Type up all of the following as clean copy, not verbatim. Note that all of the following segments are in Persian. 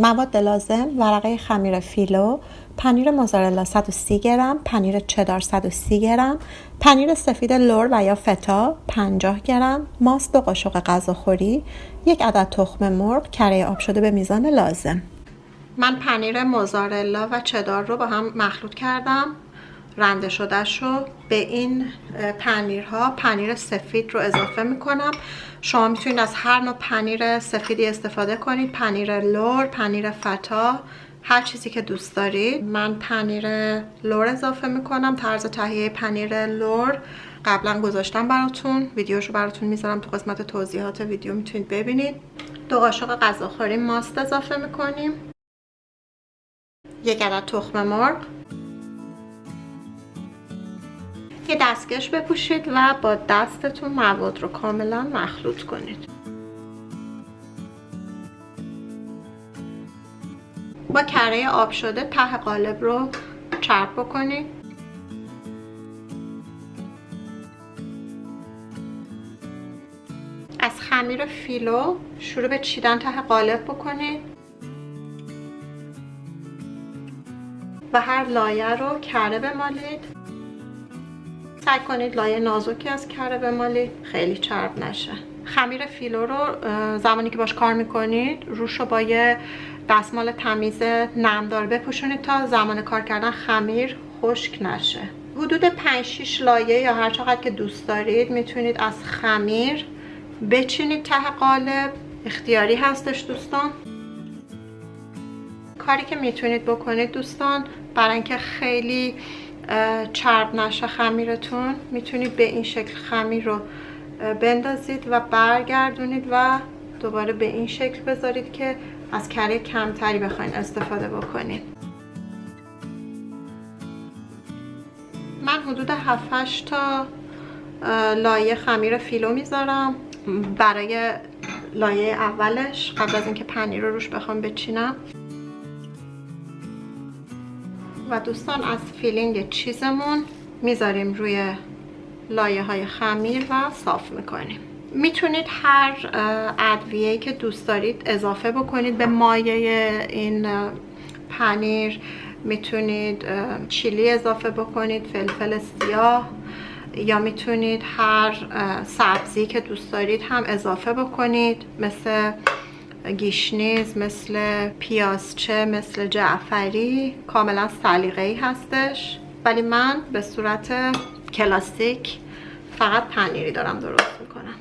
مواد لازم: ورقه خمیر فیلو، پنیر موزارلا 130 گرم، پنیر چدار 130 گرم، پنیر سفید لور و یا فتا 50 گرم، ماست 2 قاشق غذاخوری، 1 عدد تخم مرغ کره آب شده به میزان لازم. من پنیر موزارلا و چدار رو با هم مخلوط کردم، رنده شده شو به این پنیرها پنیر سفید رو اضافه میکنم. شما میتونید از هر نوع پنیر سفیدی استفاده کنید، پنیر لور، پنیر فتا، هر چیزی که دوست دارید. من پنیر لور اضافه میکنم. طرز تهیه پنیر لور قبلا گذاشتم براتون، ویدیوشو براتون میذارم تو قسمت توضیحات ویدیو، میتونید ببینید. 2 قاشق غذاخوری ماست اضافه میکنیم، 1 عدد تخم مرغ. یه دستکش بپوشید و با دستتون مواد رو کاملا مخلوط کنید. با کره آب شده ته قالب رو چرب بکنید. از خمیر فیلو شروع به چیدن ته قالب بکنید و هر لایه رو کره بمالید. سعی کنید لایه نازکی از کره بمالید، خیلی چرب نشه. خمیر فیلو رو زمانی که باش کار میکنید روش رو با یه دستمال تمیز نمدار بپوشونید تا زمان کار کردن خمیر خشک نشه. حدود 5-6 لایه یا هر چقدر که دوست دارید میتونید از خمیر بچینید ته قالب، اختیاری هستش دوستان. کاری که میتونید بکنید دوستان برای اینکه خیلی چرب نشه خمیرتون، میتونید به این شکل خمیر رو بندازید و برگردونید و دوباره به این شکل بذارید که از کره کمتری بخواید استفاده بکنید. من حدود 7-8 تا لایه خمیر فیلو میذارم برای لایه اولش قبل از اینکه پنیر رو روش بخوام بچینم. و دوستان از فیلینگ چیزمون میذاریم روی لایه های خمیر و صاف میکنیم. میتونید هر ادویه‌ای که دوست دارید اضافه بکنید به مایه این پنیر. میتونید چیلی اضافه بکنید، فلفل سیاه، یا میتونید هر سبزی که دوست دارید هم اضافه بکنید، مثل گیشنیز، مثل پیازچه، مثل جعفری. کاملا سلیقه‌ای هستش، ولی من به صورت کلاسیک فقط پنیری دارم درست میکنم.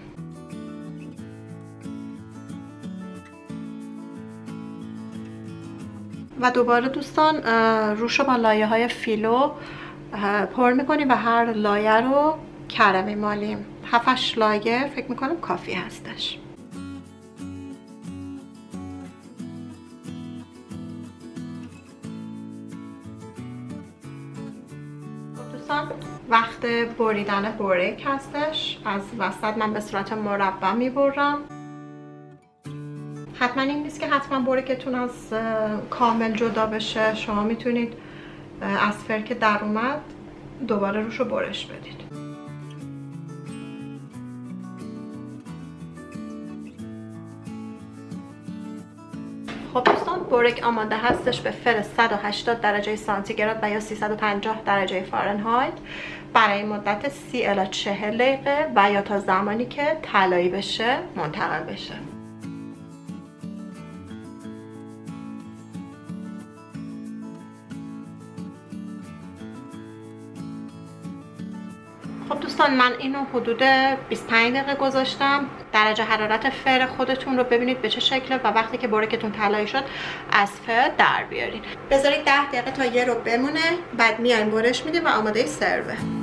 و دوباره دوستان روش رو با لایه های فیلو پر میکنیم و هر لایه رو کره میمالیم. 7-8 لایه فکر میکنم کافی هستش. وقت بریدن بورک هستش. از وسط من به صورت مربع میبرم. حتما این نیست که حتما بورکتون از کامل جدا بشه. شما میتونید از فر که در اومد دوباره روش رو برش بدید. خب دوستان، بورک آماده هستش به فر 180 درجه سانتیگراد و یا 350 درجه فارنهایت برای مدت 30 الی 40 دقیقه و یا تا زمانی که طلایی بشه منتقل بشه. خب دوستان، من اینو حدود 25 دقیقه گذاشتم. درجه حرارت فر خودتون رو ببینید به چه شکله و وقتی که بورکتون طلایی شد از فر در بیارین. بذارید 10 دقیقه تا 1 رو بمونه، بعد میاین برش میدیم و آماده سروه.